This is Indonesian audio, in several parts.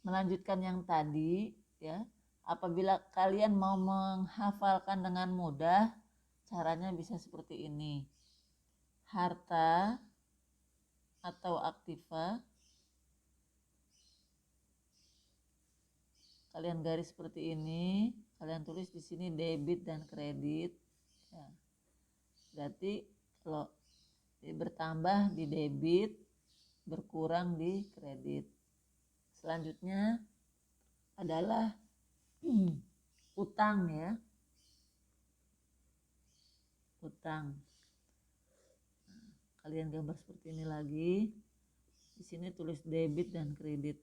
melanjutkan yang tadi ya. Apabila kalian mau menghafalkan dengan mudah, caranya bisa seperti ini. Harta atau aktiva, kalian garis seperti ini, kalian tulis di sini debit dan kredit. Ya. Berarti kalau bertambah di debit, berkurang di kredit. Selanjutnya adalah utang ya. Utang. Nah, kalian gambar seperti ini lagi. Di sini tulis debit dan kredit.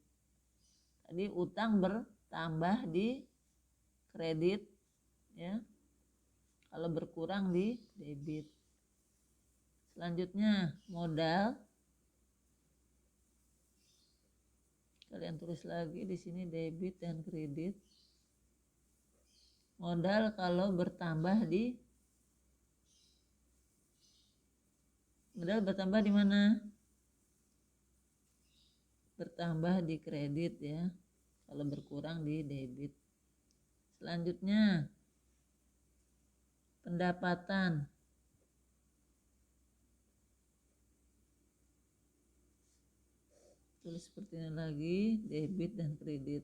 Tadi utang bertambah di kredit ya. Kalau berkurang di debit. Selanjutnya modal. Kalian tulis lagi di sini debit dan kredit. Modal kalau bertambah di mana? Bertambah di kredit ya. Kalau berkurang di debit. Selanjutnya pendapatan. Tulis seperti ini lagi, debit dan kredit.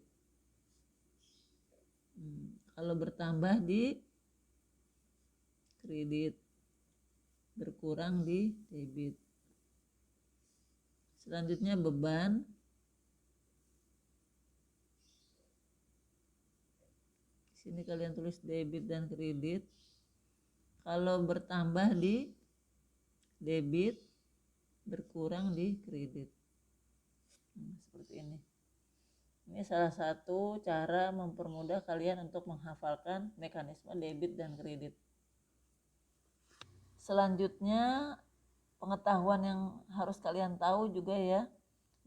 Kalau bertambah di kredit, berkurang di debit. Selanjutnya beban. Di sini kalian tulis debit dan kredit. Kalau bertambah di debit, berkurang di kredit. Seperti ini. Ini salah satu cara mempermudah kalian untuk menghafalkan mekanisme debit dan kredit. Selanjutnya pengetahuan yang harus kalian tahu juga ya,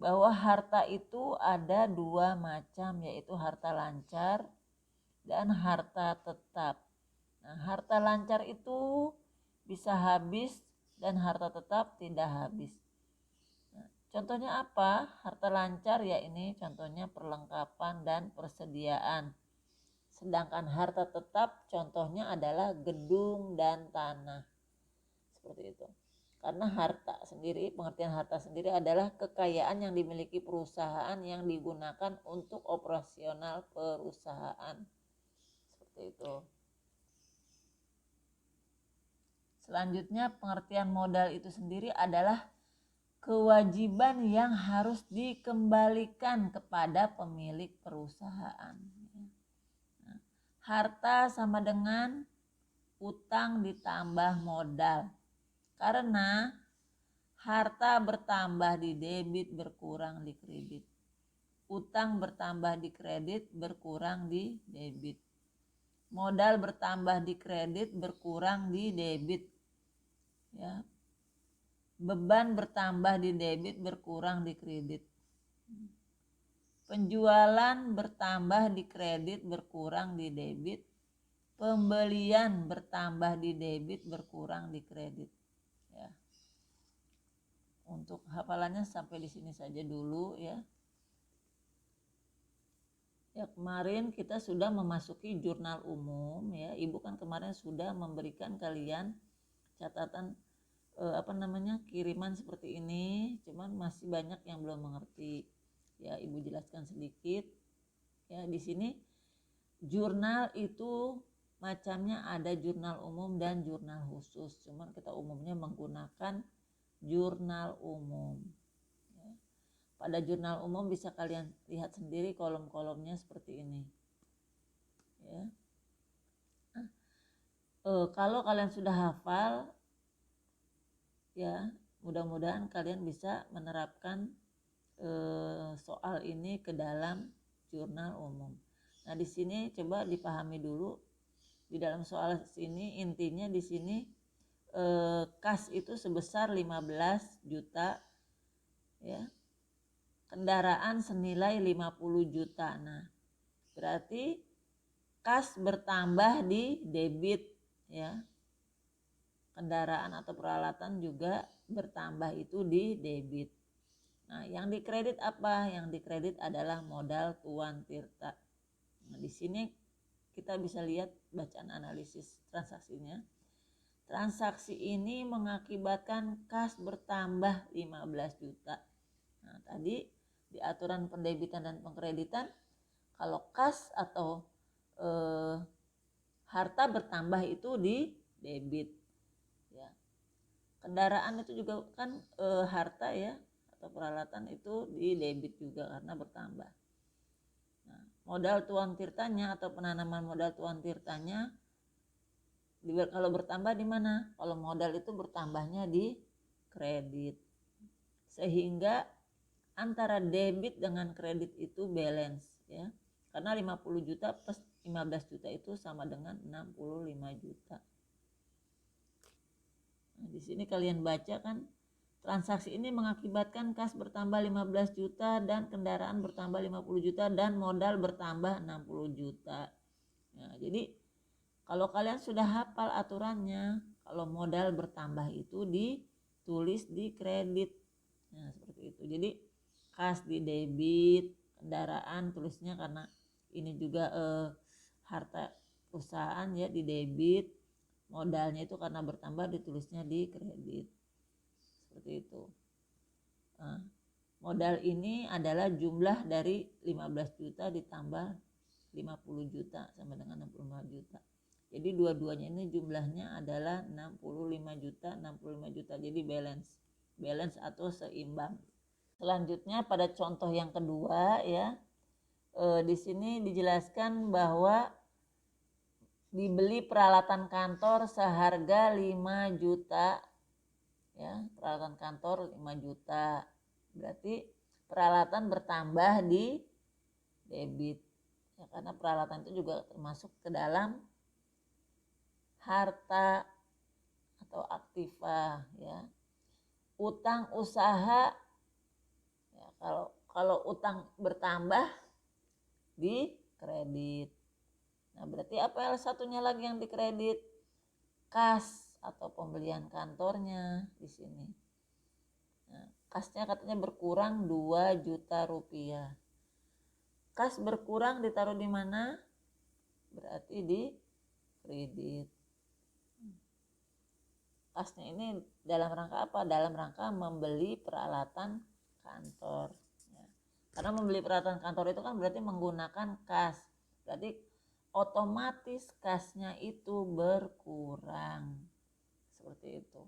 bahwa harta itu ada dua macam, yaitu harta lancar dan harta tetap. Nah, harta lancar itu bisa habis dan harta tetap tidak habis. Nah, contohnya apa? Harta lancar ya ini contohnya perlengkapan dan persediaan. Sedangkan harta tetap contohnya adalah gedung dan tanah. Seperti itu. Karena harta sendiri, pengertian harta sendiri adalah kekayaan yang dimiliki perusahaan yang digunakan untuk operasional perusahaan. Seperti itu. Selanjutnya pengertian modal itu sendiri adalah kewajiban yang harus dikembalikan kepada pemilik perusahaan. Nah, harta sama dengan utang ditambah modal. Karena harta bertambah di debit, berkurang di kredit. Utang bertambah di kredit, berkurang di debit. Modal bertambah di kredit, berkurang di debit. Ya. Beban bertambah di debit, berkurang di kredit. Penjualan bertambah di kredit, berkurang di debit. Pembelian bertambah di debit, berkurang di kredit. Ya. Untuk hafalannya sampai di sini saja dulu ya. Ya, kemarin kita sudah memasuki jurnal umum ya. Ibu kan kemarin sudah memberikan kalian catatan kiriman seperti ini, cuman masih banyak yang belum mengerti. Ya, Ibu jelaskan sedikit. Ya, di sini jurnal itu macamnya ada jurnal umum dan jurnal khusus. Cuman kita umumnya menggunakan jurnal umum. Ya. Pada jurnal umum bisa kalian lihat sendiri kolom-kolomnya seperti ini. Ya. Kalau kalian sudah hafal, ya mudah-mudahan kalian bisa menerapkan soal ini ke dalam jurnal umum. Nah, di sini coba dipahami dulu. Di dalam soal ini intinya di sini kas itu sebesar 15 juta ya. Kendaraan senilai 50 juta. Nah, berarti kas bertambah di debit ya. Kendaraan atau peralatan juga bertambah itu di debit. Nah, yang dikredit apa? Yang dikredit adalah modal Tuan Tirta. Nah, di sini kita bisa lihat bacaan analisis transaksinya. Transaksi ini mengakibatkan kas bertambah 15 juta. Nah, tadi di aturan pendebitan dan pengkreditan, kalau kas atau harta bertambah itu di debit. Ya. Kendaraan itu juga kan harta ya, atau peralatan itu di debit juga karena bertambah. Nah, modal Tuan Tirtanya atau penanaman modal Tuan Tirtanya kalau bertambah di mana? Kalau modal itu bertambahnya di kredit. Sehingga antara debit dengan kredit itu balance ya. Karena 50 juta plus 15 juta itu sama dengan 65 juta. Nah, di sini kalian baca kan, transaksi ini mengakibatkan kas bertambah 15 juta dan kendaraan bertambah 50 juta dan modal bertambah 60 juta. Nah, jadi kalau kalian sudah hafal aturannya, kalau modal bertambah itu ditulis di kredit. Nah, seperti itu. Jadi kas di debit, kendaraan tulisnya karena ini juga harta perusahaan ya di debit, modalnya itu karena bertambah ditulisnya di kredit. Seperti itu. Nah, modal ini adalah jumlah dari 15 juta ditambah 50 juta sama dengan 65 juta. Jadi dua-duanya ini jumlahnya adalah 65 juta, 65 juta. Jadi balance atau seimbang. Selanjutnya pada contoh yang kedua ya, di sini dijelaskan bahwa dibeli peralatan kantor seharga 5 juta ya, peralatan kantor 5 juta. Berarti peralatan bertambah di debit. Ya, karena peralatan itu juga termasuk ke dalam harta atau aktiva ya. Utang usaha ya, kalau utang bertambah di kredit. Nah, berarti apa yang satunya lagi yang dikredit? Kas atau pembelian kantornya di sini. Nah, kasnya katanya berkurang 2 juta rupiah. Kas berkurang ditaruh di mana? Berarti di kredit. Kasnya ini dalam rangka apa? Dalam rangka membeli peralatan kantor. Ya. Karena membeli peralatan kantor itu kan berarti menggunakan kas. Berarti otomatis kasnya itu berkurang. Seperti itu.